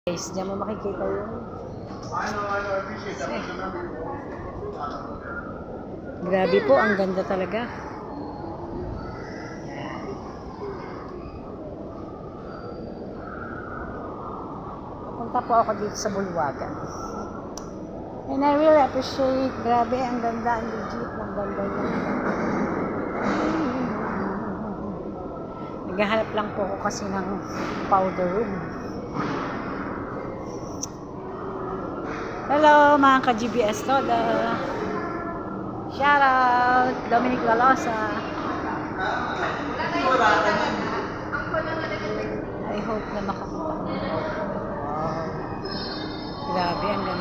Guys, diyan mo makikita yun. Grabe po, ang ganda talaga. Punta po ako dito sa Bulwagan. And I really appreciate, grabe, ang ganda, ang legit, ang ganda yun. Naghahanap lang po ako kasi ng powder room. Hello mga ka-GBS Toda. Shout out Dominic Lalosa. I hope na makapunta ko. Wow. Grabe, ang ganda.